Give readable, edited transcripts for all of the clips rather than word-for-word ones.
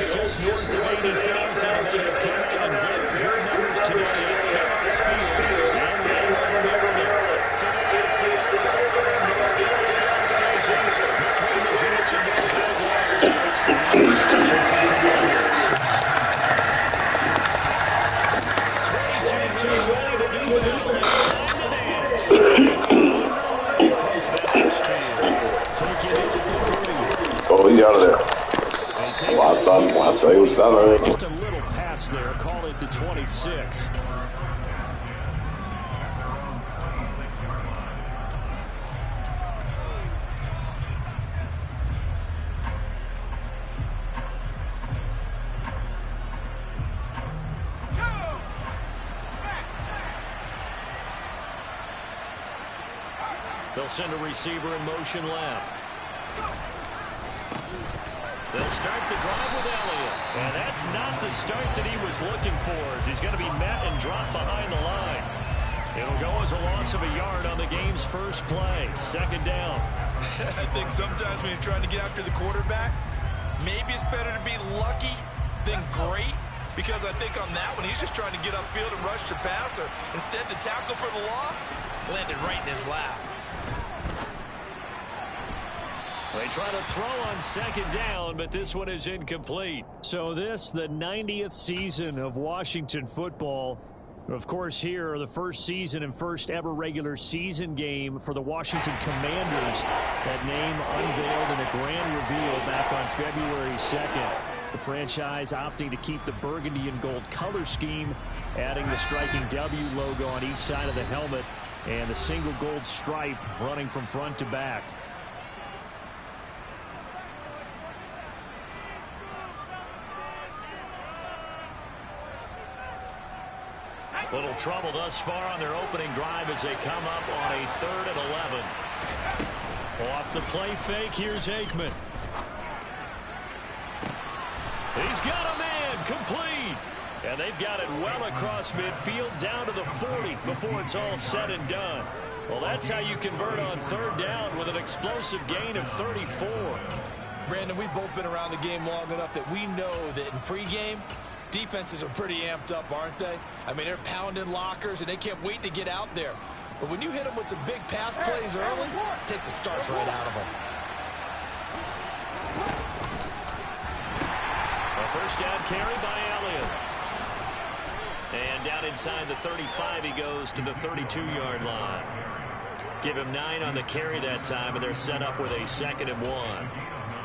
Just north of 80,000. They have come out in very good numbers tonight at FedEx Field in Landover, Maryland. Today it's the third North NFL season between the Jacksonville Jaguars and the Washington Commanders. 22 ready to do battle. It's time to dance. From FedEx Field. Take it into the 30. Oh, he's out of there. Just a little pass there, call it the 26. They'll send a receiver in motion left. They'll start the drive with Elliott. And that's not the start that he was looking for, as he's going to be met and dropped behind the line. It'll go as a loss of a yard on the game's first play. Second down. I think sometimes when you're trying to get after the quarterback, maybe it's better to be lucky than great. Because I think on that one, he's just trying to get upfield and rush the passer. Instead, the tackle for the loss landed right in his lap. They try to throw on second down, but this one is incomplete. So this, the 90th season of Washington football. Of course, here, the first season and first ever regular season game for the Washington Commanders. That name unveiled in a grand reveal back on February 2nd. The franchise opting to keep the burgundy and gold color scheme, adding the striking W logo on each side of the helmet and the single gold stripe running from front to back. Little trouble thus far on their opening drive as they come up on a 3rd and 11. Off the play fake, here's Aikman. He's got a man, complete. And they've got it well across midfield down to the 40 before it's all said and done. Well, that's how you convert on 3rd down with an explosive gain of 34. Brandon, we've both been around the game long enough that we know that in pregame, defenses are pretty amped up, aren't they? I mean, they're pounding lockers, and they can't wait to get out there. But when you hit them with some big pass plays early, it takes the starch right out of them. A first down carry by Elliott. And down inside the 35, he goes to the 32-yard line. Give him 9 on the carry that time, and they're set up with a 2nd and 1.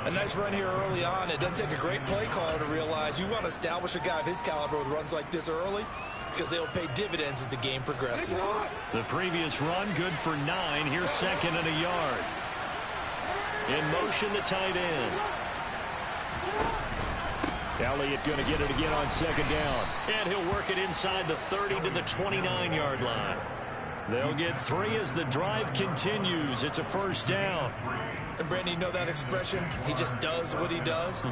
A nice run here early on. It doesn't take a great play caller to realize you want to establish a guy of his caliber with runs like this early, because they'll pay dividends as the game progresses. The previous run, good for 9. Here's 2nd and a yard. In motion, the tight end. Elliott going to get it again on 2nd down. And he'll work it inside the 30 to the 29-yard line. They'll get 3 as the drive continues. It's a first down. And Brandon, you know that expression? He just does what he does.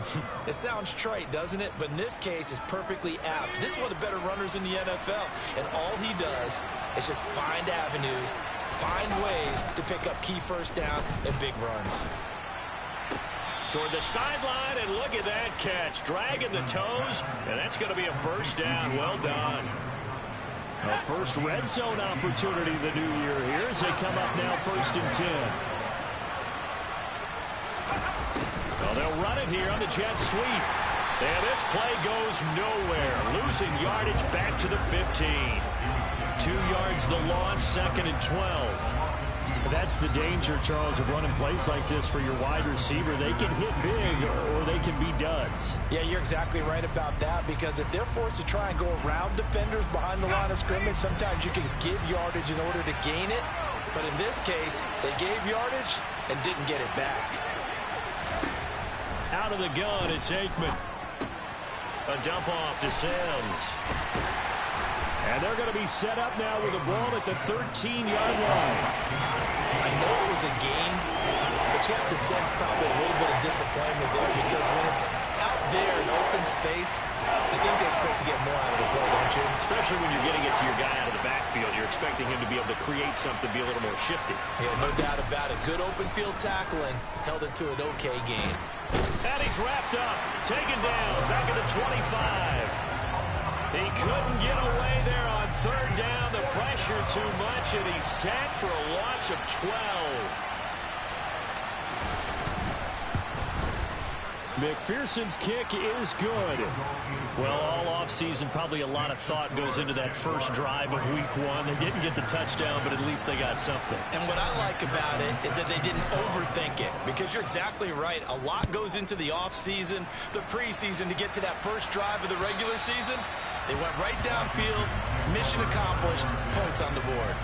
It sounds trite, doesn't it? But in this case, it's perfectly apt. This is one of the better runners in the NFL. And all he does is just find avenues, find ways to pick up key first downs and big runs. Toward the sideline, and look at that catch. Dragging the toes, and that's going to be a first down. Well done. A first red zone opportunity the new year here as they come up now 1st and 10. Well, they'll run it here on the jet sweep. And this play goes nowhere. Losing yardage back to the 15. 2 yards the loss, 2nd and 12. That's the danger, Charles, of running plays like this for your wide receiver. They can hit big or they can be duds. Yeah, you're exactly right about that, because if they're forced to try and go around defenders behind the line of scrimmage, sometimes you can give yardage in order to gain it. But in this case, they gave yardage and didn't get it back. Out of the gun, it's Aikman. A dump off to Sims. And they're going to be set up now with the ball at the 13-yard line. I know it was a gain, but you have to sense probably a little bit of disappointment there, because when it's out there in open space, I think they expect to get more out of the play, don't you? Especially when you're getting it to your guy out of the backfield. You're expecting him to be able to create something, be a little more shifty. Yeah, no doubt about it. Good open field tackling held it to an okay gain. And he's wrapped up, taken down, back at the 25. He couldn't get away there on third down. The pressure too much, and he's sacked for a loss of 12. McPherson's kick is good. Well, all offseason, probably a lot of thought goes into that first drive of week one. They didn't get the touchdown, but at least they got something. And what I like about it is that they didn't overthink it, because you're exactly right. A lot goes into the offseason, the preseason, to get to that first drive of the regular season. They went right downfield, mission accomplished, points on the board.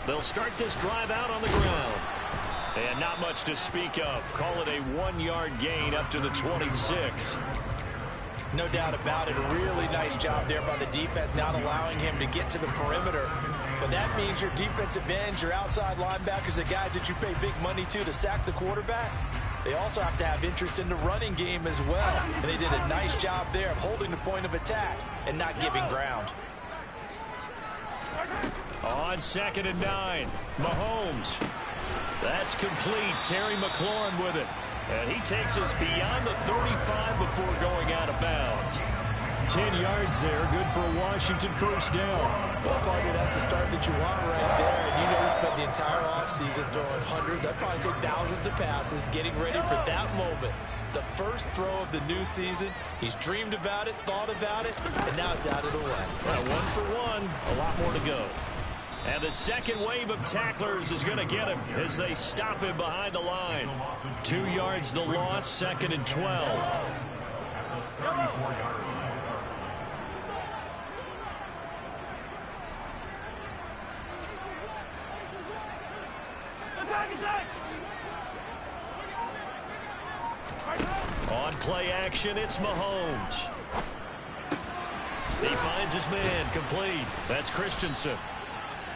They'll start this drive out on the ground. And not much to speak of. Call it a 1-yard gain up to the 26. No doubt about it. A really nice job there by the defense, not allowing him to get to the perimeter. But that means your defensive ends, your outside linebackers, the guys that you pay big money to sack the quarterback, they also have to have interest in the running game as well. And they did a nice job there of holding the point of attack and not giving ground. On 2nd and 9, Mahomes. That's complete. Terry McLaurin with it. And he takes us beyond the 35 before going out of bounds. 10 yards there, good for a Washington first down. Well, partner, that's the start that you want right there. And you know he spent the entire offseason throwing hundreds, I'd probably say thousands of passes, getting ready for that moment. The first throw of the new season. He's dreamed about it, thought about it, and now it's out of the way. Well, 1 for 1, a lot more to go. And the second wave of tacklers is going to get him as they stop him behind the line. 2 yards the loss, 2nd and 12. On play action, it's Mahomes. He finds his man, complete. That's Christensen.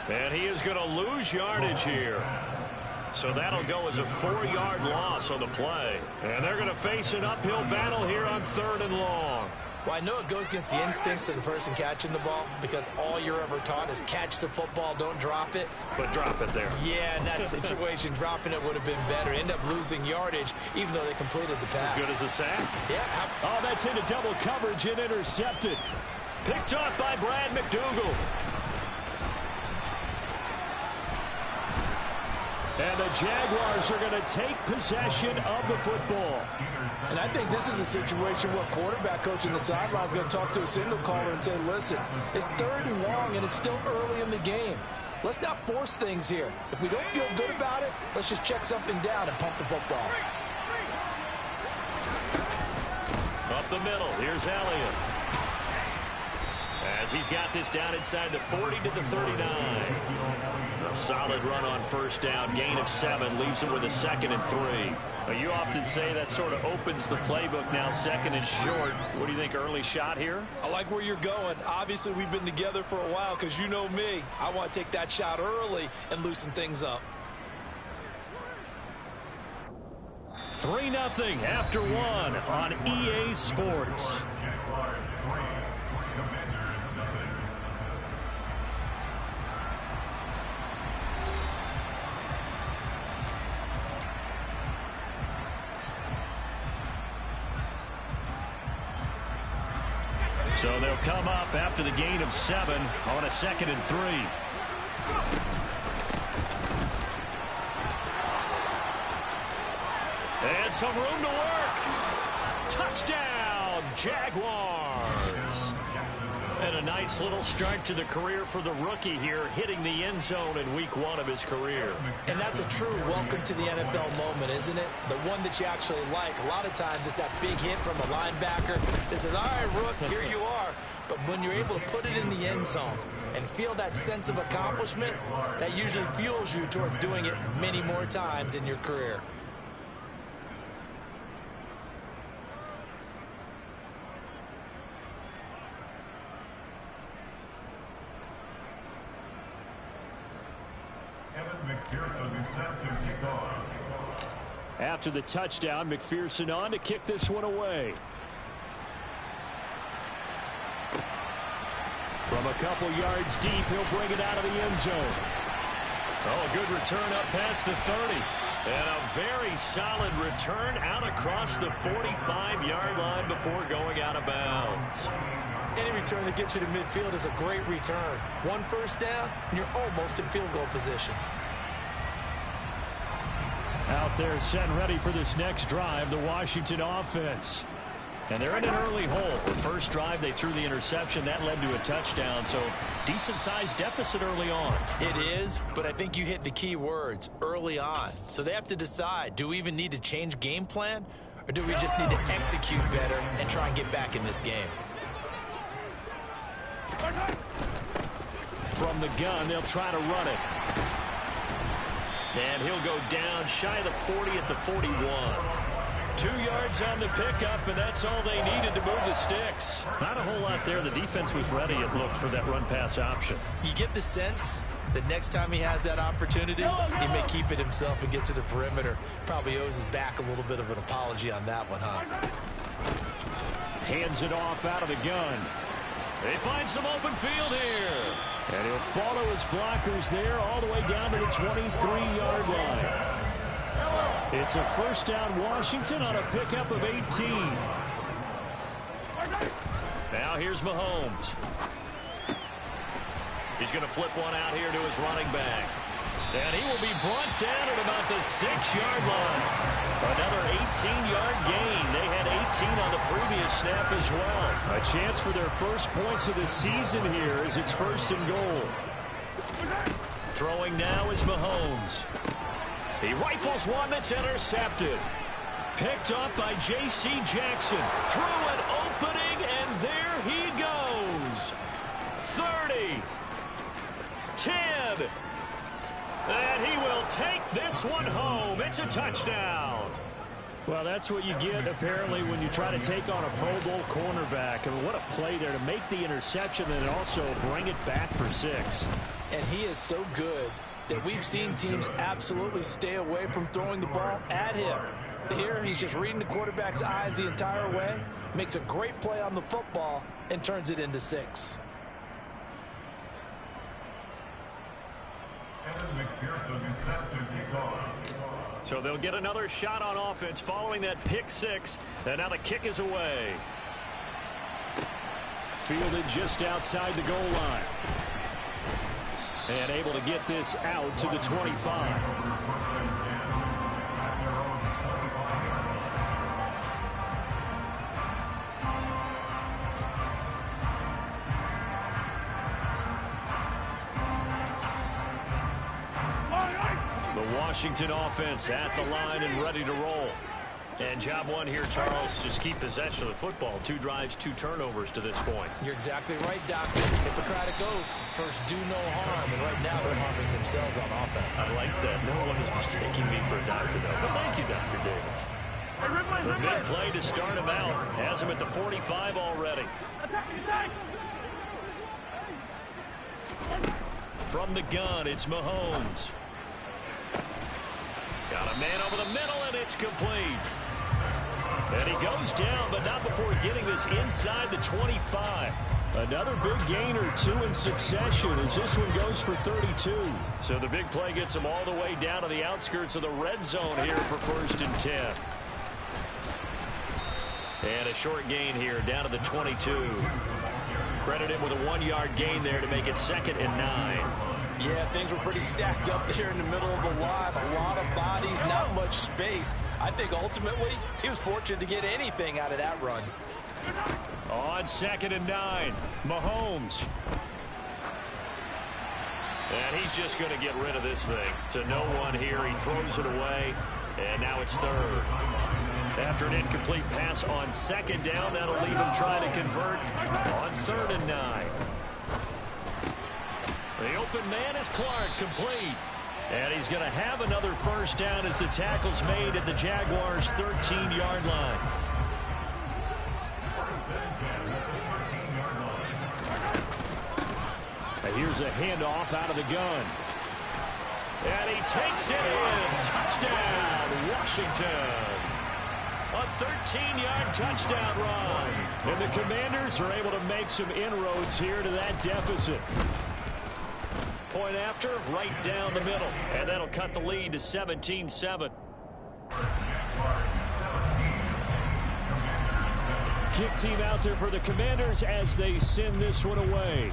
And he is going to lose yardage here. So that'll go as a 4-yard loss on the play. And they're going to face an uphill battle here on 3rd and long. Well, I know it goes against the instincts of the person catching the ball, because all you're ever taught is catch the football, don't drop it. But drop it there. Yeah, in that situation, dropping it would have been better. End up losing yardage, even though they completed the pass. As good as a sack? Yeah. Oh, that's into double coverage and intercepted. Picked off by Brad McDougal. And the Jaguars are going to take possession of the football. And I think this is a situation where quarterback coach in the sideline is going to talk to a signal caller and say, listen, it's 3rd and long and it's still early in the game. Let's not force things here. If we don't feel good about it, let's just check something down and pump the football. Up the middle, here's Elliott. As he's got this down inside the 40 to the 39. A solid run on first down, gain of 7, leaves him with a 2nd and 3. Now, you often say that sort of opens the playbook now, 2nd and short. What do you think, early shot here? I like where you're going. Obviously, we've been together for a while, because you know me. I want to take that shot early and loosen things up. 3-0 after 1 on EA Sports. So they'll come up after the gain of 7 on a 2nd and 3. And some room to work. Touchdown, Jaguars. And a nice little start to the career for the rookie here, hitting the end zone in week 1 of his career. And that's a true welcome to the NFL moment, isn't it? The one that you actually like. A lot of times it's that big hit from a linebacker that says, all right, Rook, here you are. But when you're able to put it in the end zone and feel that sense of accomplishment, that usually fuels you towards doing it many more times in your career. After the touchdown, McPherson on to kick this one away. From a couple yards deep, he'll bring it out of the end zone. Oh, a good return up past the 30. And a very solid return out across the 45-yard line before going out of bounds. Any return that gets you to midfield is a great return. 1 first down, and you're almost in field goal position. Out there set and ready for this next drive, the Washington offense. And they're in an early hole. The first drive, they threw the interception. That led to a touchdown, so decent-sized deficit early on. It is, but I think you hit the key words, early on. So they have to decide, do we even need to change game plan, or do we just need to execute better and try and get back in this game? From the gun, they'll try to run it. And he'll go down shy of the 40 at the 41. 2 yards on the pickup, and that's all they needed to move the sticks. Not a whole lot there. The defense was ready, it looked, for that run-pass option. You get the sense that next time he has that opportunity, he may keep it himself and get to the perimeter. Probably owes his back a little bit of an apology on that one, huh? Hands it off out of the gun. They find some open field here. And he'll follow his blockers there all the way down to the 23-yard line. It's a first down, Washington, on a pickup of 18. Now here's Mahomes. He's going to flip one out here to his running back. And he will be brought down at about the 6-yard line. Another 18-yard gain. They had 18 on the previous snap as well. A chance for their first points of the season here as it's 1st and goal. Throwing now is Mahomes. He rifles one that's intercepted. Picked up by J.C. Jackson. Through an opening, and there he goes. 30. 10. And he will take this one home. It's a touchdown. Well, that's what you get, apparently, when you try to take on a Pro Bowl cornerback. I mean, what a play there to make the interception and also bring it back for 6. And he is so good that we've seen teams absolutely stay away from throwing the ball at him. Here, he's just reading the quarterback's eyes the entire way, makes a great play on the football, and turns it into 6. So they'll get another shot on offense following that pick 6. And now the kick is away. Fielded just outside the goal line. And able to get this out to the 25. Washington offense at the line and ready to roll. And job one here, Charles, just keep possession of the football. 2 drives, 2 turnovers to this point. You're exactly right, Doctor. Hippocratic oath. First, do no harm. And right now, they're harming themselves on offense. I like that. No one is mistaking me for a doctor, though. But thank you, Dr. Davis. The big play to start him out. Has him at the 45 already. From the gun, it's Mahomes. Got a man over the middle, and it's complete. And he goes down, but not before getting this inside the 25. Another big gain or 2 in succession as this one goes for 32. So the big play gets him all the way down to the outskirts of the red zone here for 1st and 10. And a short gain here down to the 22. Credited with a 1-yard gain there to make it 2nd and 9. Yeah, things were pretty stacked up there in the middle of the line. A lot of bodies, not much space. I think ultimately he was fortunate to get anything out of that run. On 2nd and 9, Mahomes. And he's just going to get rid of this thing. To no one here, he throws it away, and now it's 3rd. After an incomplete pass on 2nd down, that'll leave him trying to convert on 3rd and 9. The open man is Clark, complete. And he's going to have another 1st down as the tackle's made at the Jaguars' 13-yard line. And here's a handoff out of the gun. And he takes it in. Touchdown, Washington. A 13-yard touchdown run. And the Commanders are able to make some inroads here to that deficit. Point after, right down the middle. And that'll cut the lead to 17-7. Kick team out there for the Commanders as they send this one away.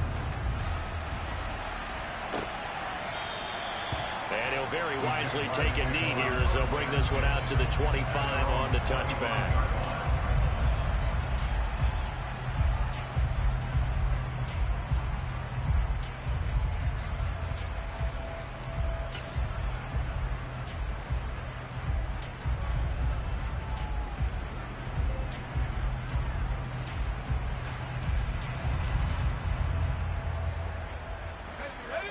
And he'll very wisely take a knee here as they'll bring this one out to the 25 on the touchback.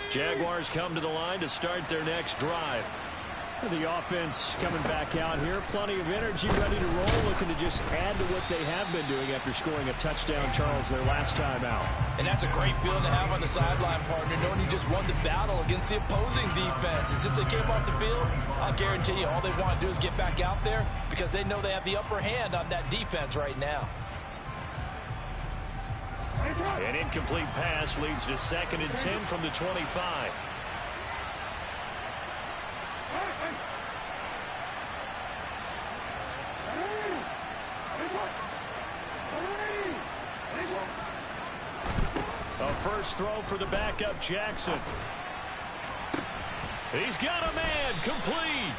Jaguars come to the line to start their next drive. The offense coming back out here. Plenty of energy, ready to roll, looking to just add to what they have been doing after scoring a touchdown, Charles, their last time out. And that's a great feeling to have on the sideline, partner, knowing you just won the battle against the opposing defense. And since they came off the field, I'll guarantee you all they want to do is get back out there because they know they have the upper hand on that defense right now. An incomplete pass leads to 2nd and 10 from the 25. A first throw for the backup Jackson. He's got a man, complete.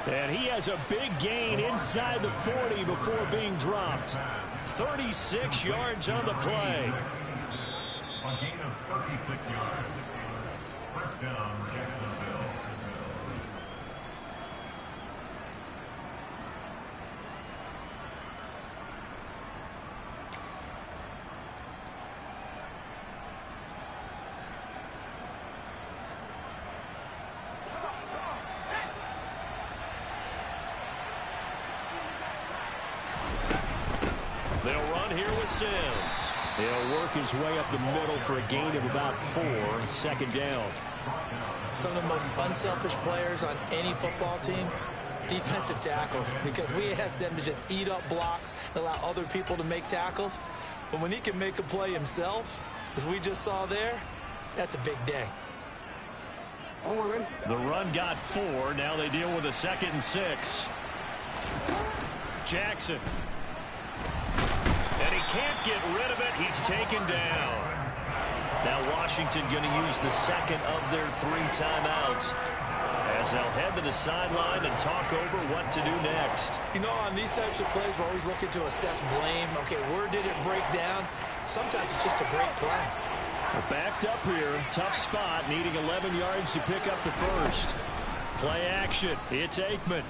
And he has a big gain inside the 40 before being dropped. 36 yards on the play. A gain of 36 yards. 1st down, Jacksonville. They'll run here with Sims. He'll work his way up the middle for a gain of about 4. 2nd down. Some of the most unselfish players on any football team, defensive tackles, because we ask them to just eat up blocks and allow other people to make tackles. But when he can make a play himself, as we just saw there, that's a big day. The run got 4. Now they deal with a 2nd and 6. Jackson. And he can't get rid of it. He's taken down. Now Washington going to use the 2nd of their 3 timeouts as they'll head to the sideline and talk over what to do next. You know, on these types of plays, we're always looking to assess blame. Okay, where did it break down? Sometimes it's just a great play. Well, backed up here. Tough spot, needing 11 yards to pick up the first. Play action. It's Aikman.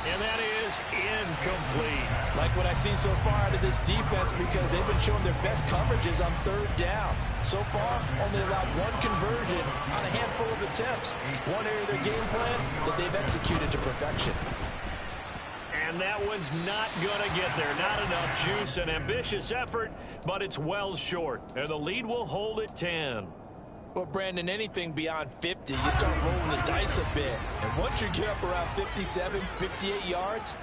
And that is incomplete. Like what I've seen so far out of this defense because they've been showing their best coverages on 3rd down. So far, only allowed 1 conversion on a handful of attempts. One area of their game plan that they've executed to perfection. And that one's not going to get there. Not enough juice. An ambitious effort, but it's well short. And the lead will hold at 10. Well, Brandon, anything beyond 50, you start rolling the dice a bit. And once you get up around 57, 58 yards,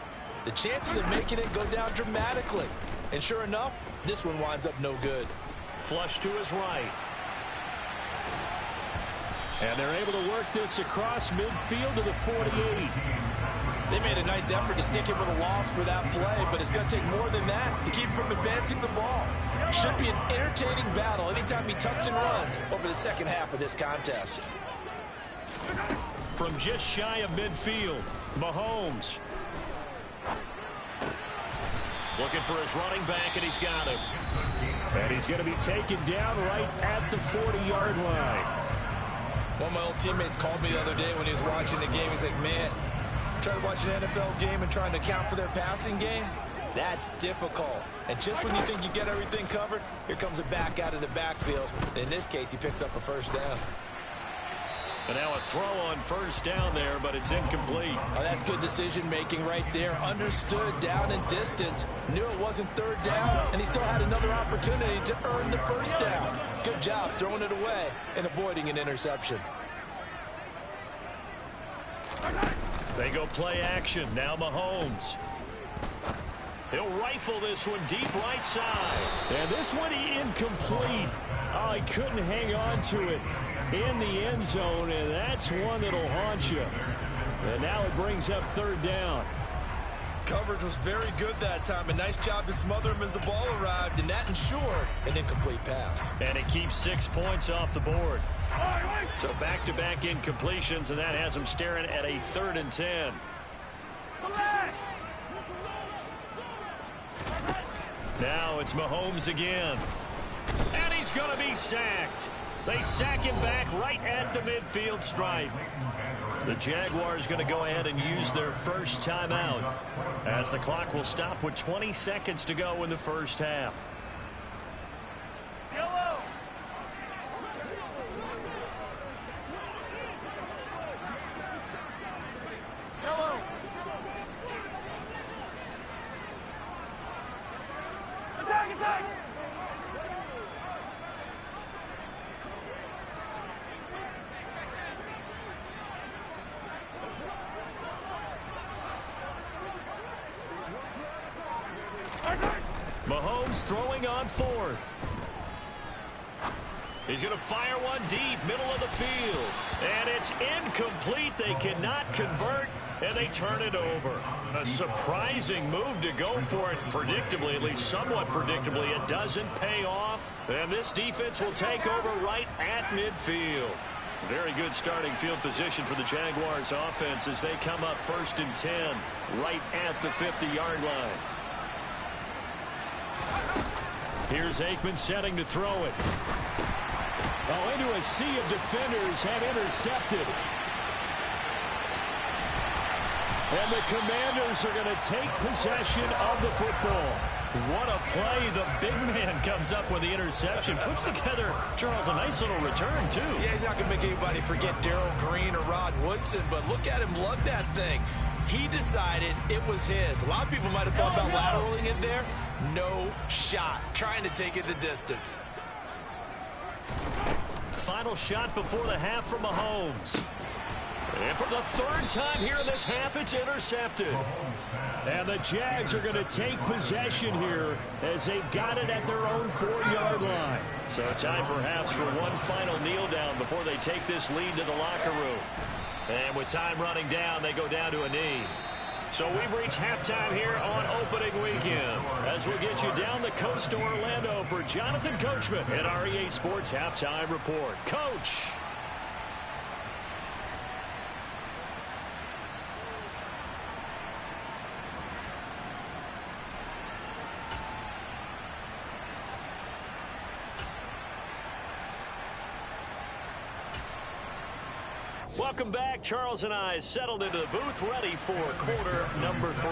the chances of making it go down dramatically. And sure enough, this one winds up no good. Flush to his right. And they're able to work this across midfield to the 48. They made a nice effort to stick him with a loss for that play, but it's going to take more than that to keep him from advancing the ball. Should be an entertaining battle anytime he tucks and runs over the second half of this contest. From just shy of midfield, Mahomes. Looking for his running back, and he's got him. And he's going to be taken down right at the 40-yard line. One of my old teammates called me the other day when he was watching the game. He's like, man, trying to watch an NFL game and trying to account for their passing game, that's difficult. And just when you think you get everything covered, here comes a back out of the backfield. And in this case, he picks up a first down. And now a throw on first down there, but it's incomplete. Oh, that's good decision-making right there. Understood down and distance. Knew it wasn't third down, and he still had another opportunity to earn the first down. Good job throwing it away and avoiding an interception. They go play action. Now Mahomes. He'll rifle this one deep right side. And this one incomplete. Oh, he couldn't hang on to it in the end zone, and that's one that'll haunt you. And now it brings up third down. Coverage was very good that time. A nice job to smother him as the ball arrived, and that ensured an incomplete pass. And it keeps 6 points off the board. So back-to-back incompletions, and that has him staring at a 3rd and 10. Now it's Mahomes again. And he's going to be sacked. They sack him back right at the midfield stripe. The Jaguars going to go ahead and use their first timeout, as the clock will stop with 20 seconds to go in the first half. Yellow. Yellow. Attack, attack. Mahomes throwing on 4th. He's going to fire one deep, middle of the field. And it's incomplete. They cannot convert, and they turn it over. A surprising move to go for it predictably, at least somewhat predictably. It doesn't pay off, and this defense will take over right at midfield. Very good starting field position for the Jaguars offense as they come up 1st and 10 right at the 50-yard line. Here's Aikman setting to throw it. Oh, into a sea of defenders and intercepted. And the Commanders are going to take possession of the football. What a play. The big man comes up with the interception. Puts together, Charles, a nice little return, too. Yeah, he's not going to make anybody forget Darrell Green or Rod Woodson, but look at him lug that thing. He decided it was his. A lot of people might have thought about lateraling it there. No shot. Trying to take it the distance. Final shot before the half from Mahomes. And for the 3rd time here in this half, it's intercepted. And the Jags are going to take possession here as they've got it at their own 4-yard line. So time perhaps for one final kneel down before they take this lead to the locker room. And with time running down, they go down to a knee. So we've reached halftime here on opening weekend, as we'll get you down the coast to Orlando for Jonathan Coachman at our EA Sports Halftime Report. Coach. Welcome back. Charles and I settled into the booth, ready for quarter number 3.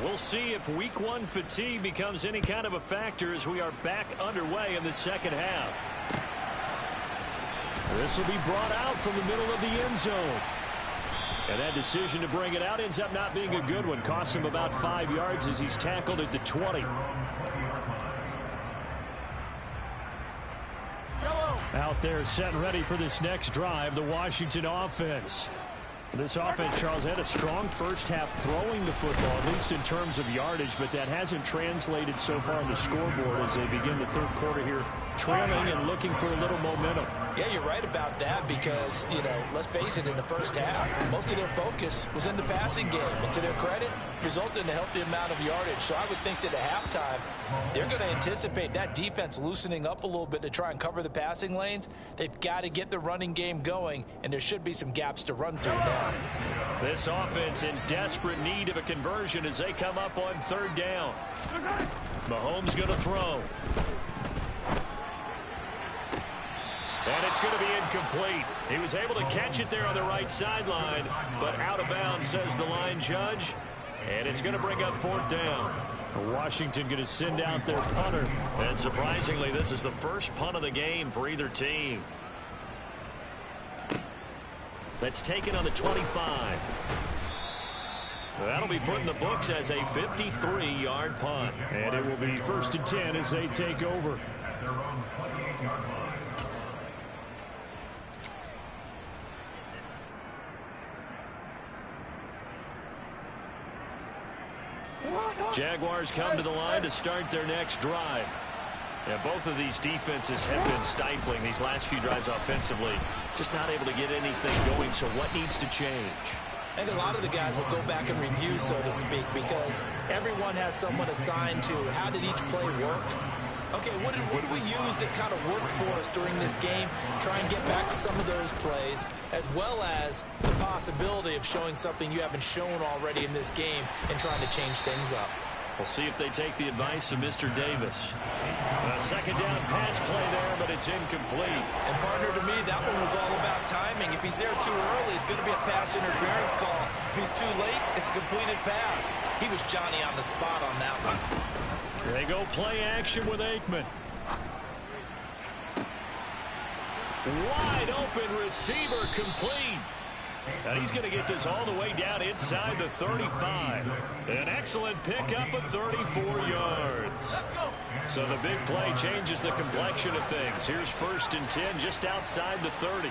We'll see if week 1 fatigue becomes any kind of a factor as we are back underway in the second half. This will be brought out from the middle of the end zone. And that decision to bring it out ends up not being a good one. Costs him about 5 yards as he's tackled at the 20. Out there set and ready for this next drive, the Washington offense. This offense, Charles, had a strong first half throwing the football, at least in terms of yardage, but that hasn't translated so far on the scoreboard as they begin the third quarter here trailing and looking for a little momentum. Yeah, you're right about that because, let's face it, in the first half, most of their focus was in the passing game. And to their credit, resulted in a healthy amount of yardage. So I would think that at halftime, they're going to anticipate that defense loosening up a little bit to try and cover the passing lanes. They've got to get the running game going, and there should be some gaps to run through now. This offense in desperate need of a conversion as they come up on third down. Mahomes going to throw. And it's going to be incomplete. He was able to catch it there on the right sideline, but out of bounds, says the line judge. And it's going to bring up fourth down. Washington going to send out their punter. And surprisingly, this is the first punt of the game for either team. That's taken on the 25. That'll be put in the books as a 53-yard punt. And it will be 1st and 10 as they take over. At their own 28-yard line. Jaguars come to the line to start their next drive. And both of these defenses have been stifling these last few drives offensively. Just not able to get anything going, so what needs to change? I think a lot of the guys will go back and review, so to speak, because everyone has someone assigned to how did each play work. Okay, what did we use that kind of worked for us during this game? Try and get back to some of those plays, as well as the possibility of showing something you haven't shown already in this game and trying to change things up. We'll see if they take the advice of Mr. Davis. A second down pass play there, but it's incomplete. And, partner, to me, that one was all about timing. If he's there too early, it's going to be a pass interference call. If he's too late, it's a completed pass. He was Johnny on the spot on that one. They go play action with Aikman. Wide open receiver complete. And he's going to get this all the way down inside the 35. An excellent pickup of 34 yards. So the big play changes the complexion of things. Here's 1st and 10 just outside the 30.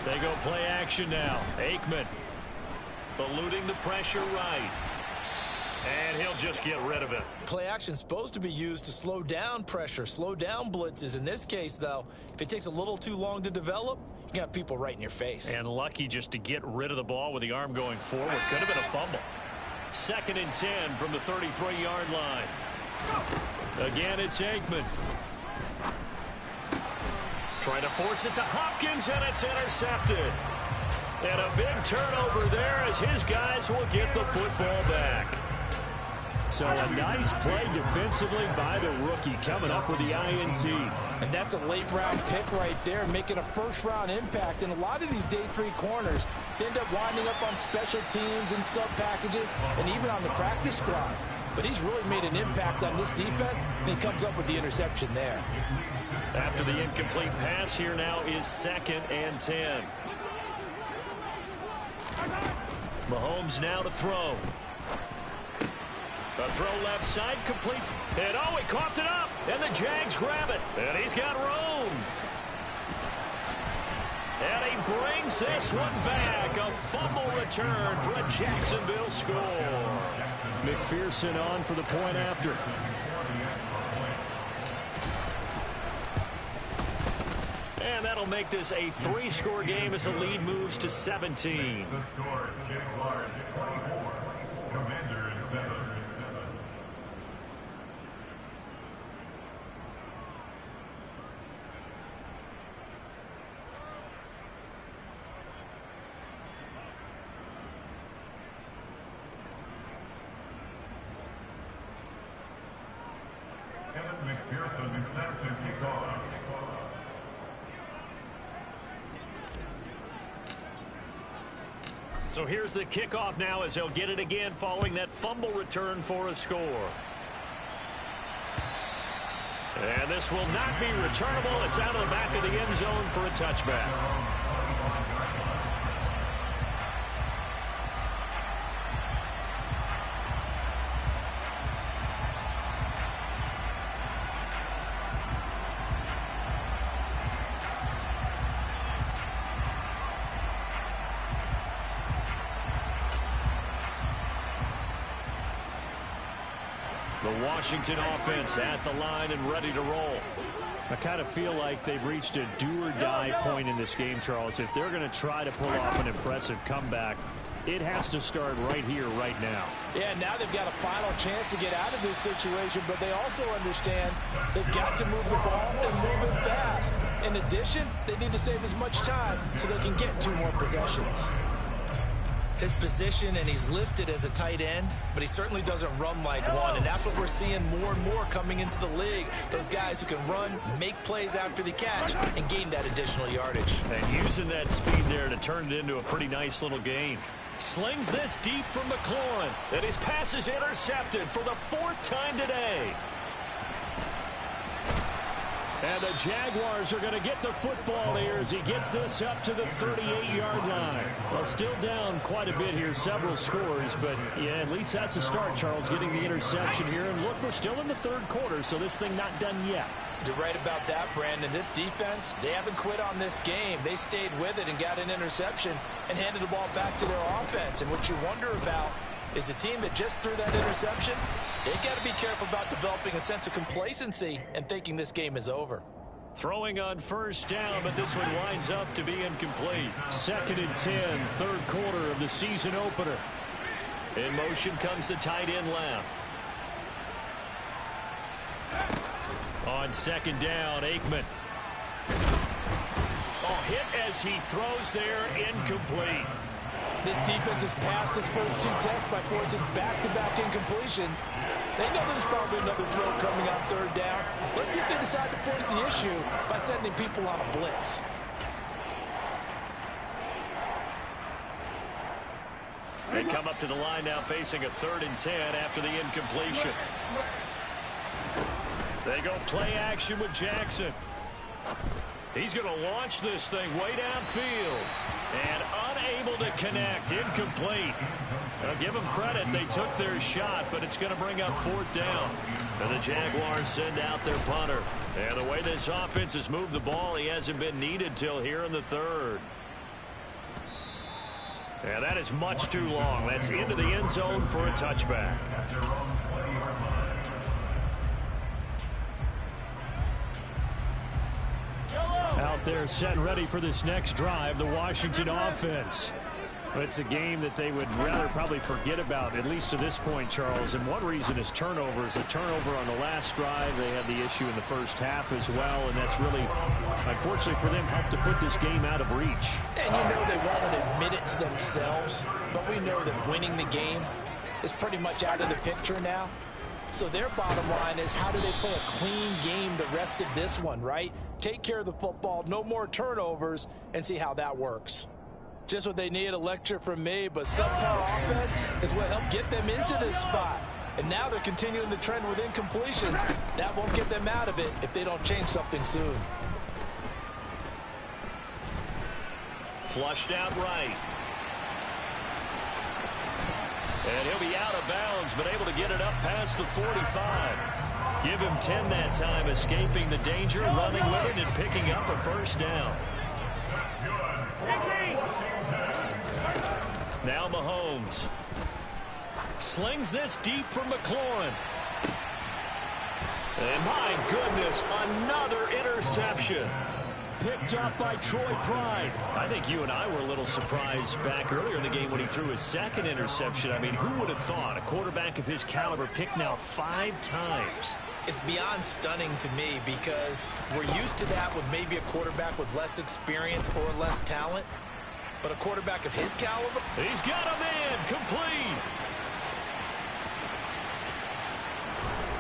They go play action now. Aikman eluding the pressure right. And he'll just get rid of it. Play action is supposed to be used to slow down pressure, slow down blitzes. In this case, though, if it takes a little too long to develop, you got people right in your face. And lucky just to get rid of the ball with the arm going forward. Could have been a fumble. 2nd and 10 from the 33-yard line. Again, it's Aikman. Trying to force it to Hopkins, and it's intercepted. And a big turnover there as his guys will get the football back. So a nice play defensively by the rookie coming up with the INT. And that's a late-round pick right there, making a first-round impact. And a lot of these day 3 corners end up winding up on special teams and sub-packages and even on the practice squad. But he's really made an impact on this defense, and he comes up with the interception there. After the incomplete pass, here now is 2nd and 10. Mahomes now to throw. A throw left side complete. And oh, he coughed it up. And the Jags grab it. And he's got room. And he brings this one back. A fumble return for a Jacksonville score. McPherson on for the point after. And that'll make this a 3-score game as the lead moves to 17. The score, Jaguars 24, Commanders 7. Kevin McPherson snaps and kickoff. So here's the kickoff now as they'll get it again following that fumble return for a score. And this will not be returnable. It's out of the back of the end zone for a touchback. The Washington offense at the line and ready to roll. I kind of feel like they've reached a do-or-die point in this game, Charles. If they're going to try to pull off an impressive comeback, it has to start right here, right now. Yeah, now they've got a final chance to get out of this situation, but they also understand they've got to move the ball and move it fast. In addition, they need to save as much time so they can get 2 more possessions. His position, and he's listed as a tight end, but he certainly doesn't run like one, and that's what we're seeing more and more coming into the league. Those guys who can run, make plays after the catch, and gain that additional yardage. And using that speed there to turn it into a pretty nice little gain. Slings this deep from McLaurin, and his pass is intercepted for the 4th time today. And the Jaguars are going to get the football here as he gets this up to the 38-yard line. Well, still down quite a bit here, several scores, but yeah, at least that's a start, Charles, getting the interception here. And look, we're still in the 3rd quarter, so this thing not done yet. You're right about that, Brandon. This defense, they haven't quit on this game. They stayed with it and got an interception and handed the ball back to their offense. And what you wonder about is a team that just threw that interception, they got to be careful about developing a sense of complacency and thinking this game is over. Throwing on 1st down, but this one winds up to be incomplete. 2nd and 10, 3rd quarter of the season opener. In motion comes the tight end left. On 2nd down, Aikman. Oh, hit as he throws there, incomplete. This defense has passed its first 2 tests by forcing back-to-back incompletions. They know there's probably another throw coming on 3rd down. Let's see if they decide to force the issue by sending people on a blitz. They come up to the line now facing a 3rd and 10 after the incompletion. They go play action with Jackson. He's going to launch this thing way downfield. And unable to connect, incomplete. I'll give them credit, they took their shot, but it's going to bring up 4th down. And the Jaguars send out their punter. And the way this offense has moved the ball, he hasn't been needed till here in the 3rd. And that is much too long. That's into the end zone for a touchback. Out there set and ready for this next drive, the Washington offense. It's a game that they would rather probably forget about, at least to this point, Charles. And one reason is turnovers. A turnover on the last drive. They had the issue in the first half as well, and that's really, unfortunately for them, helped to put this game out of reach. And you know they won't admit it to themselves, but we know that winning the game is pretty much out of the picture now. So their bottom line is, how do they play a clean game the rest of this one, right? Take care of the football, no more turnovers, and see how that works. Just what they need, a lecture from me, but subpar offense is what helped get them into this spot. And now they're continuing the trend with incompletions. That won't get them out of it if they don't change something soon. Flushed out right. And he'll be out of bounds, but able to get it up past the 45. Give him 10 that time, escaping the danger, running with it, and picking up a 1st down. Now Mahomes. Slings this deep from McLaurin. And my goodness, another interception. Picked off by Troy Pride. I think you and I were a little surprised back earlier in the game when he threw his 2nd interception. I mean, who would have thought a quarterback of his caliber picked now 5 times? It's beyond stunning to me because we're used to that with maybe a quarterback with less experience or less talent. But a quarterback of his caliber? He's got a man, complete.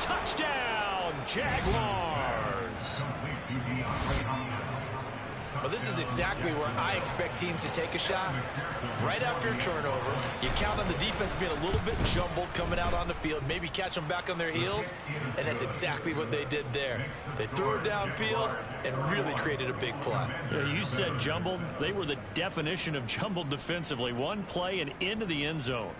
Touchdown, Jaguars. Well, this is exactly where I expect teams to take a shot. Right after a turnover, you count on the defense being a little bit jumbled coming out on the field, maybe catch them back on their heels, and that's exactly what they did there. They threw it downfield and really created a big play. Yeah, you said jumbled. They were the definition of jumbled defensively. One play and into the end zone.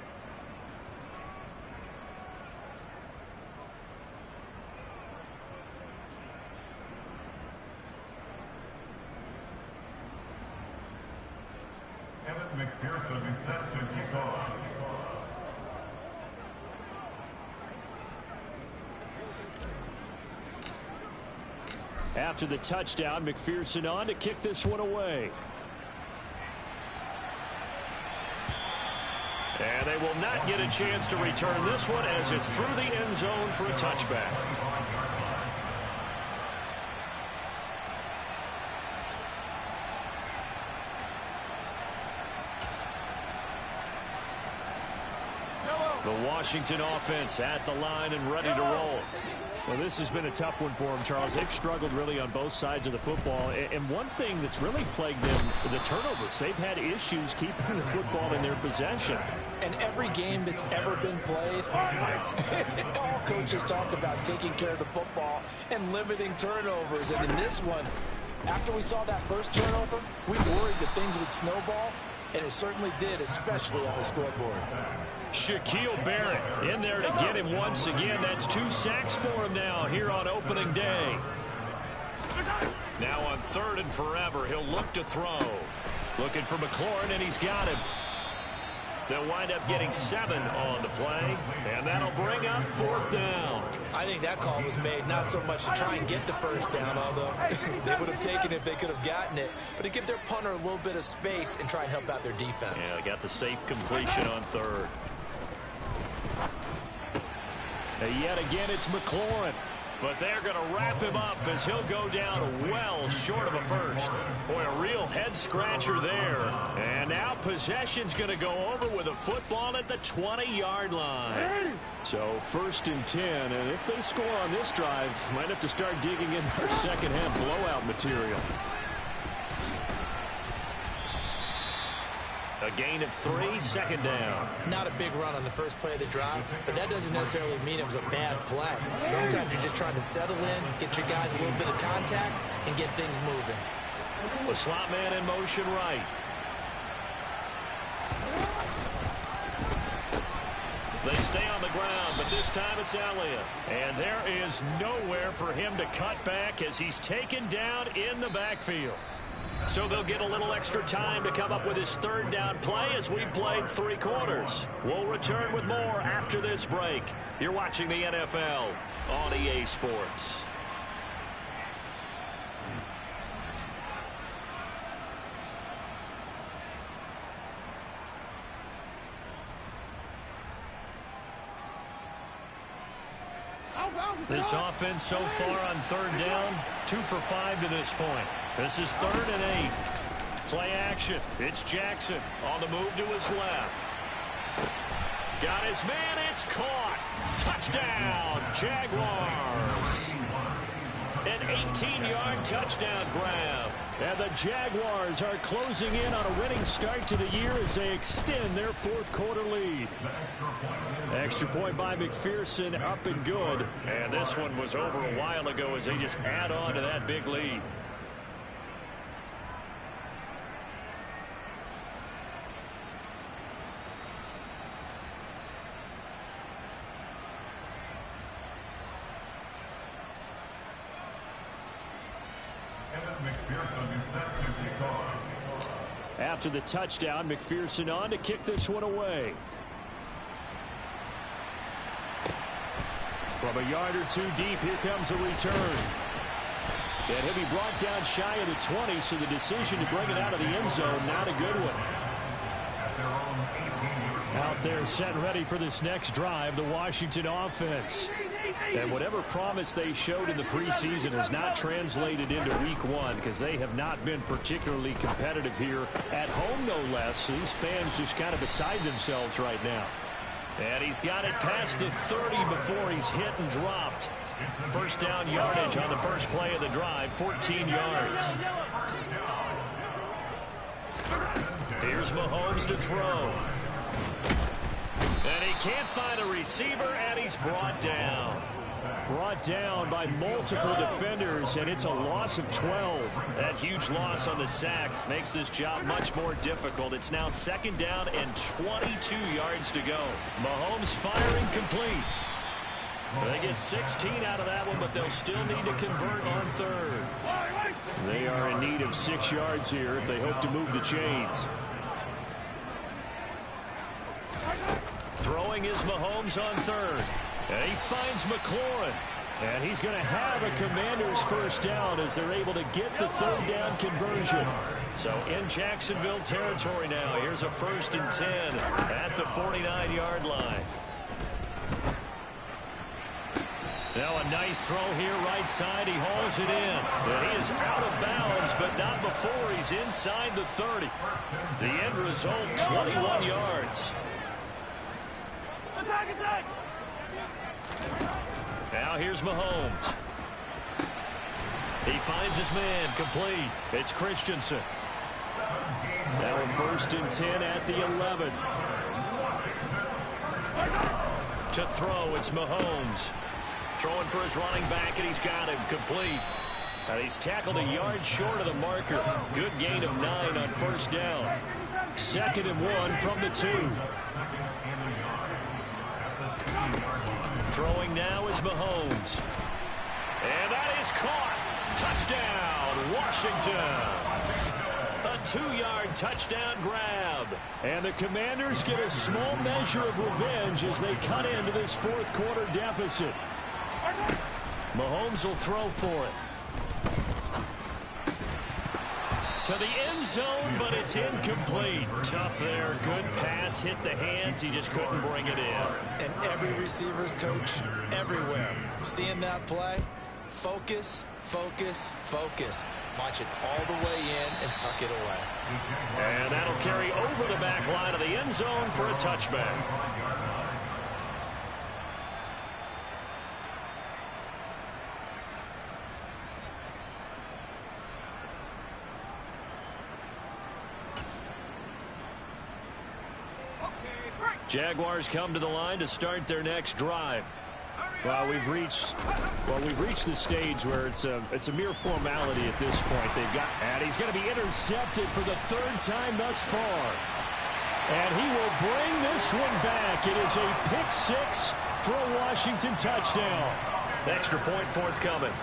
McPherson is set to kick off. After the touchdown, McPherson on to kick this one away. And they will not get a chance to return this one as it's through the end zone for a touchback. The Washington offense at the line and ready to roll. Well, this has been a tough one for them, Charles. They've struggled really on both sides of the football. And one thing that's really plagued them, the turnovers. They've had issues keeping the football in their possession. And every game that's ever been played, all coaches talk about taking care of the football and limiting turnovers. And in this one, after we saw that first turnover, we worried that things would snowball, and it certainly did, especially on the scoreboard. Shaquille Barrett in there to get him once again. That's 2 sacks for him now here on opening day. Now on 3rd and forever, he'll look to throw. Looking for McLaurin, and he's got him. They'll wind up getting 7 on the play, and that'll bring up 4th down. I think that call was made not so much to try and get the first down, although they would have taken it if they could have gotten it, but to give their punter a little bit of space and try and help out their defense. Yeah, got the safe completion on 3rd. And yet again, it's McLaurin. But they're going to wrap him up as he'll go down well short of a first. Boy, a real head-scratcher there. And now possession's going to go over with a football at the 20-yard line. So 1st and 10, and if they score on this drive, might have to start digging in their second-half blowout material. A gain of 3, 2nd down. Not a big run on the first play of the drive, but that doesn't necessarily mean it was a bad play. Sometimes you're just trying to settle in, get your guys a little bit of contact, and get things moving. A slot man in motion right. They stay on the ground, but this time it's Elliott. And there is nowhere for him to cut back as he's taken down in the backfield. So they'll get a little extra time to come up with his 3rd down play as we've played 3 quarters. We'll return with more after this break. You're watching the NFL on EA Sports. This offense so far on 3rd down, 2 for 5 to this point. This is 3rd and 8. Play action. It's Jackson on the move to his left. Got his man. It's caught. Touchdown, Jaguars. An 18-yard touchdown grab. And the Jaguars are closing in on a winning start to the year as they extend their 4th quarter lead. Extra point by McPherson, up and good. And this one was over a while ago as they just add on to that big lead. After the touchdown, McPherson on to kick this one away. From a yard or 2 deep, here comes a return. And he'll be brought down shy of the 20, so the decision to bring it out of the end zone, not a good one. Out there set and ready for this next drive, the Washington offense. And whatever promise they showed in the preseason has not translated into week 1 because they have not been particularly competitive here at home, no less. These fans just kind of beside themselves right now. And he's got it past the 30 before he's hit and dropped. 1st down yardage on the first play of the drive, 14 yards. Here's Mahomes to throw. And he can't find a receiver, and he's brought down. Brought down by multiple defenders, and it's a loss of 12. That huge loss on the sack makes this job much more difficult. It's now 2nd down and 22 yards to go. Mahomes firing complete. They get 16 out of that one, but they'll still need to convert on 3rd. They are in need of 6 yards here if they hope to move the chains. Throwing is Mahomes on 3rd. And he finds McLaurin. And he's going to have a Commanders first down as they're able to get the third down conversion. So in Jacksonville territory now. Here's a 1st and 10 at the 49-yard line. Now a nice throw here right side. He hauls it in. And he is out of bounds, but not before he's inside the 30. The end result, 21 yards. Now here's Mahomes. He finds his man, complete. It's Christensen. Now a 1st and 10 at the 11. To throw, it's Mahomes. Throwing for his running back, and he's got him, complete. And he's tackled a yard short of the marker. Good gain of 9 on 1st down. 2nd and 1 from the 2. Throwing now is Mahomes. And that is caught. Touchdown, Washington. A 2-yard touchdown grab. And the Commanders get a small measure of revenge as they cut into this 4th quarter deficit. Mahomes will throw for it. To the end zone, but it's incomplete. Tough there. Good pass. Hit the hands. He just couldn't bring it in. And every receiver's coach everywhere. Seeing that play, focus, focus, focus. Watch it all the way in and tuck it away. And that'll carry over the back line of the end zone for a touchback. Jaguars come to the line to start their next drive. Well, we've reached the stage where it's a mere formality at this point. And he's going to be intercepted for the 3rd time thus far. And he will bring this one back. It is a pick 6 for a Washington touchdown. Extra point forthcoming.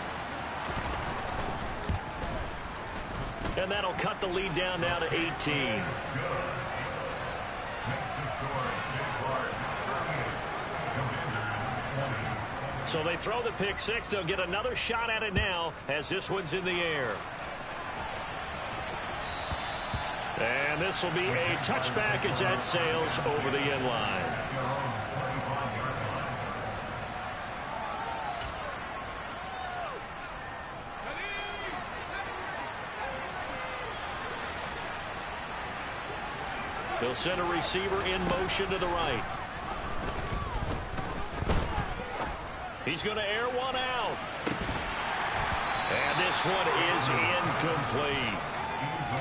And that'll cut the lead down now to 18. So they throw the pick 6. They'll get another shot at it now as this one's in the air. And this will be a touchback as that sails over the end line. They'll send a receiver in motion to the right. He's going to air one out. And this one is incomplete.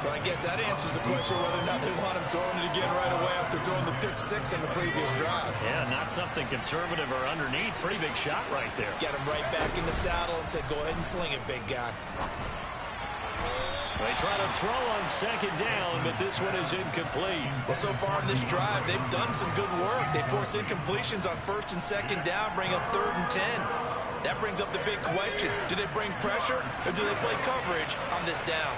Well, I guess that answers the question whether or not they want him throwing it again right away after throwing the pick 6 on the previous drive. Yeah, not something conservative or underneath. Pretty big shot right there. Get him right back in the saddle and said, go ahead and sling it, big guy. They try to throw on 2nd down, but this one is incomplete. Well, so far in this drive, they've done some good work. They force incompletions on 1st and 2nd down, bring up 3rd and 10. That brings up the big question. Do they bring pressure, or do they play coverage on this down?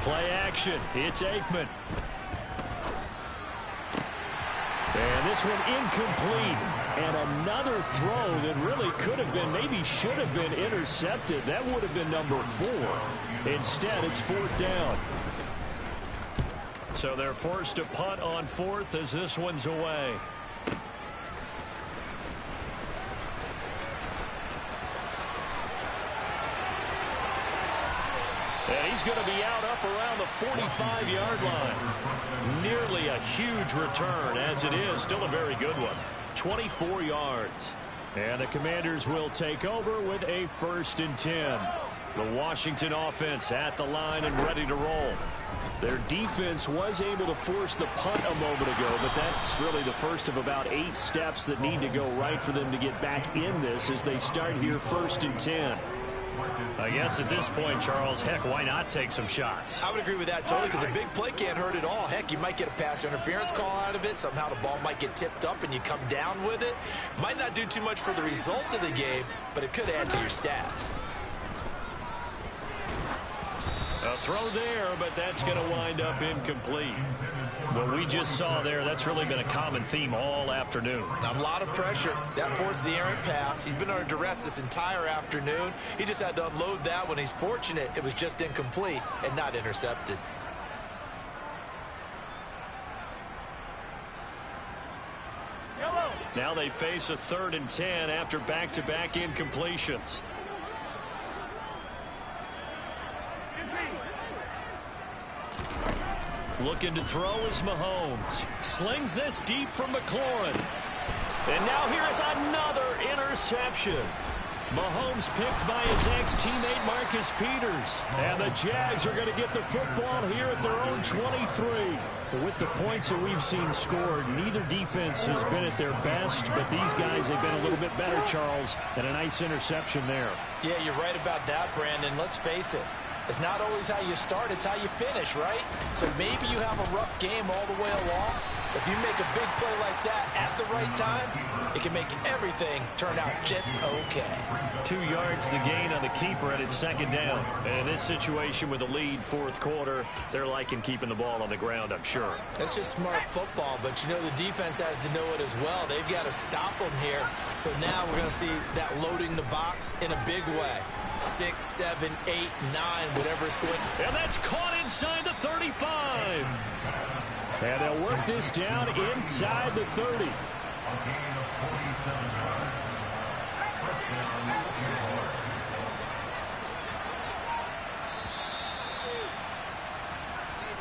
Play action. It's Aikman. And this one incomplete. And another throw that really could have been, maybe should have been intercepted. That would have been number 4. Instead, it's 4th down. So they're forced to punt on 4th as this one's away. And he's going to be out up around the 45-yard line. Nearly a huge return, as it is. Still a very good one. 24 yards. And the Commanders will take over with a 1st and 10. The Washington offense at the line and ready to roll. Their defense was able to force the punt a moment ago, but that's really the first of about 8 steps that need to go right for them to get back in this as they start here 1st and 10. I guess at this point, Charles, heck, why not take some shots? I would agree with that totally, because a big play can't hurt at all. Heck, you might get a pass interference call out of it. Somehow the ball might get tipped up and you come down with it. Might not do too much for the result of the game, but it could add to your stats. A throw there, but that's going to wind up incomplete. What we just saw there, that's really been a common theme all afternoon. A lot of pressure. That forced the errant pass. He's been under duress this entire afternoon. He just had to unload that when he's fortunate it was just incomplete and not intercepted. Now they face a 3rd and 10 after back-to-back incompletions. Looking to throw is Mahomes. Slings this deep from McLaurin. And now here is another interception. Mahomes picked by his ex-teammate Marcus Peters. And the Jags are going to get the football here at their own 23. With the points that we've seen scored, neither defense has been at their best, but these guys have been a little bit better, Charles, and a nice interception there. Yeah, you're right about that, Brandon. Let's face it. It's not always how you start, it's how you finish, right? So maybe you have a rough game all the way along. If you make a big play like that at the right time, it can make everything turn out just okay. 2 yards the gain on the keeper, and it's 2nd down. And in this situation with the lead 4th quarter, they're liking keeping the ball on the ground, I'm sure. That's just smart football, but you know the defense has to know it as well. They've got to stop them here. So now we're going to see that loading the box in a big way. 6, 7, 8, 9, whatever it's going. And that's caught inside the 35. And they'll work this down inside the 30.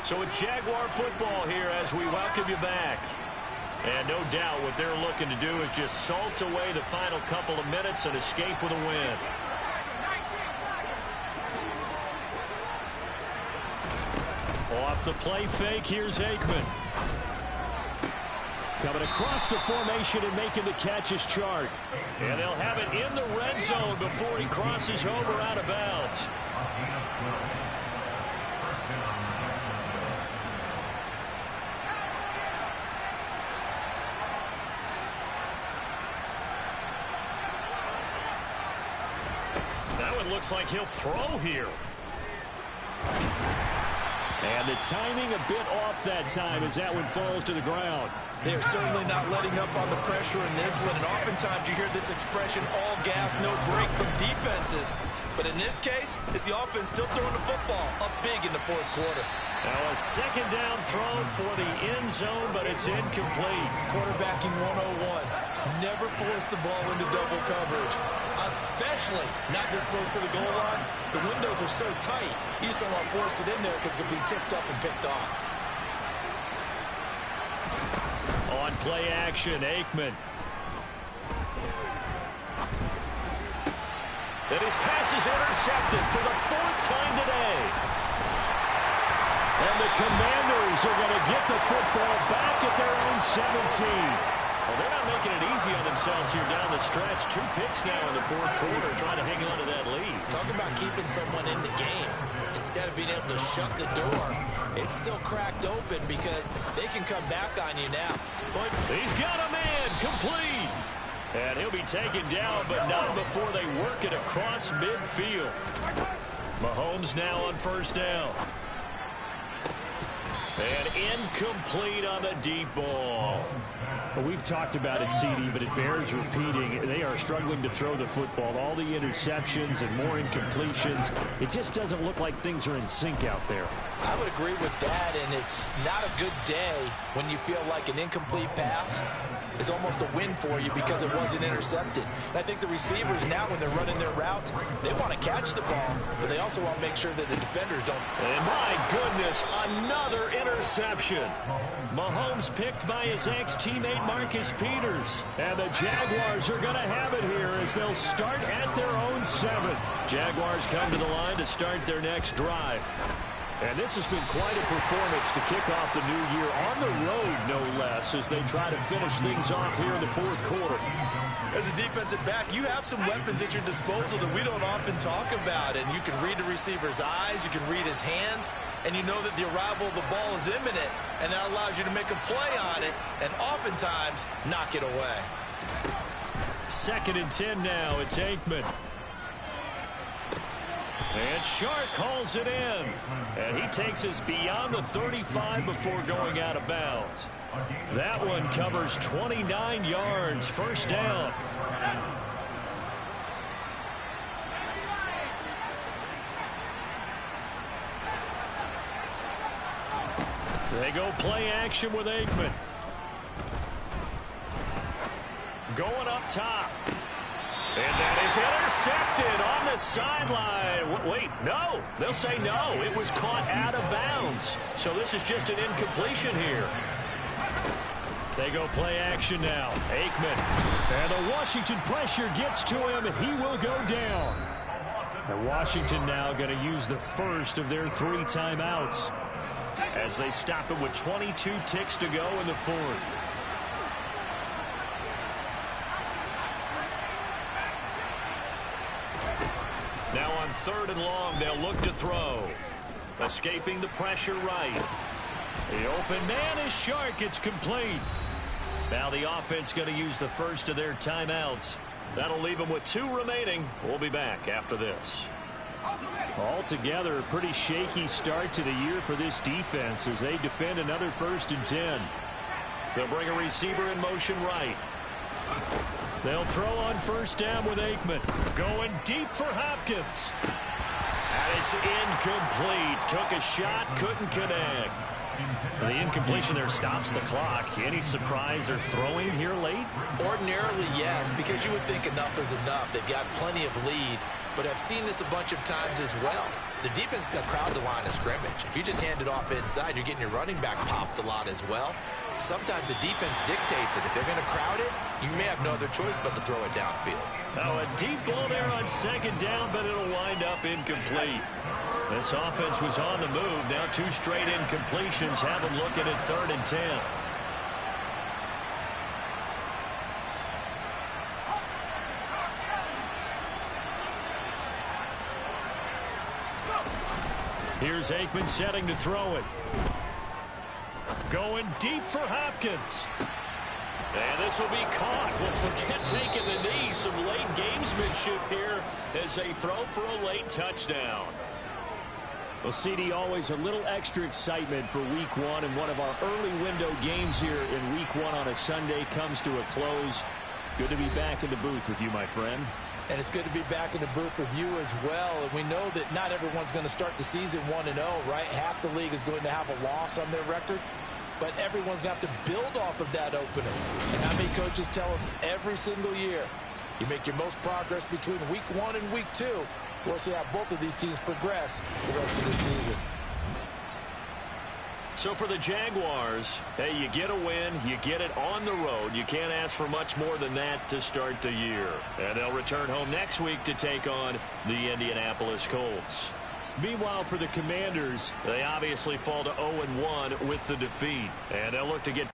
So it's Jaguar football here as we welcome you back. And no doubt what they're looking to do is just salt away the final couple of minutes and escape with a win. Off the play fake, here's Aikman. Coming across the formation and making the catch is Chark. And they'll have it in the red zone before he crosses over out of bounds. Now it looks like he'll throw here. And the timing a bit off that time as that one falls to the ground. They're certainly not letting up on the pressure in this one, and oftentimes you hear this expression, all gas, no break from defenses. But in this case, it's the offense still throwing the football up big in the 4th quarter. Now a 2nd down throw for the end zone, but it's incomplete. Quarterbacking 101. Never force the ball into double coverage, especially not this close to the goal line. The windows are so tight, you just don't want to force it in there because it could be tipped up and picked off. On play action, Aikman. And his pass is intercepted for the 4th time today. And the Commanders are going to get the football back at their own 17. Well, they're not making it easy on themselves here down the stretch. 2 picks now in the 4th quarter, trying to hang on to that lead. Talk about keeping someone in the game. Instead of being able to shut the door, it's still cracked open because they can come back on you now. But he's got a man, complete. And he'll be taken down, but not before they work it across midfield. Mahomes now on 1st down. And incomplete on the deep ball. Well, we've talked about it, CD, but it bears repeating. They are struggling to throw the football. All the interceptions and more incompletions. It just doesn't look like things are in sync out there. I would agree with that, and it's not a good day when you feel like an incomplete pass is almost a win for you because it wasn't intercepted. And I think the receivers now, when they're running their routes, they want to catch the ball, but they also want to make sure that the defenders don't. And my goodness, another interception. Mahomes picked by his ex-teammate Marcus Peters. And the Jaguars are going to have it here as they'll start at their own 7. Jaguars come to the line to start their next drive. And this has been quite a performance to kick off the new year on the road, no less, as they try to finish things off here in the 4th quarter. As a defensive back, you have some weapons at your disposal that we don't often talk about. And you can read the receiver's eyes, you can read his hands, and you know that the arrival of the ball is imminent. And that allows you to make a play on it and oftentimes knock it away. 2nd and 10 now. It's Aikman. And Shark hauls it in. And he takes us beyond the 35 before going out of bounds. That one covers 29 yards. First down. They go play action with Aikman. Going up top. And that is intercepted on the sideline. Wait, no. They'll say no. It was caught out of bounds. So this is just an incompletion here. They go play action now. Aikman. And the Washington pressure gets to him. He will go down. And Washington now going to use the first of their 3 timeouts as they stop it with 22 ticks to go in the fourth. Now on 3rd and long, they'll look to throw. Escaping the pressure right. The open man is Shark. It's complete. Now the offense going to use the first of their timeouts. That'll leave them with 2 remaining. We'll be back after this. Altogether, a pretty shaky start to the year for this defense as they defend another 1st and 10. They'll bring a receiver in motion right. They'll throw on 1st down with Aikman. Going deep for Hopkins. And it's incomplete. Took a shot, couldn't connect. The incompletion there stops the clock. Any surprise they're throwing here late? Ordinarily, yes, because you would think enough is enough. They've got plenty of lead, but I've seen this a bunch of times as well. The defense is going to crowd the line of scrimmage. If you just hand it off inside, you're getting your running back popped a lot as well. Sometimes the defense dictates it. If they're going to crowd it, you may have no other choice but to throw it downfield. Now a deep ball there on 2nd down, but it'll wind up incomplete. This offense was on the move. Now 2 straight incompletions have them looking at 3rd and 10. Here's Aikman setting to throw it. Going deep for Hopkins. And this will be caught. Well, forget taking the knee. Some late gamesmanship here as they throw for a late touchdown. Well, CD, always a little extra excitement for week 1, and one of our early window games here in week 1 on a Sunday comes to a close. Good to be back in the booth with you, my friend. And it's good to be back in the booth with you as well. And we know that not everyone's going to start the season 1-0, right? Half the league is going to have a loss on their record. But everyone's got to build off of that opening. And how many coaches tell us every single year, you make your most progress between week 1 and week 2. We'll see how both of these teams progress the rest of the season. So for the Jaguars, hey, you get a win, you get it on the road. You can't ask for much more than that to start the year. And they'll return home next week to take on the Indianapolis Colts. Meanwhile, for the Commanders, they obviously fall to 0-1 with the defeat. And they'll look to get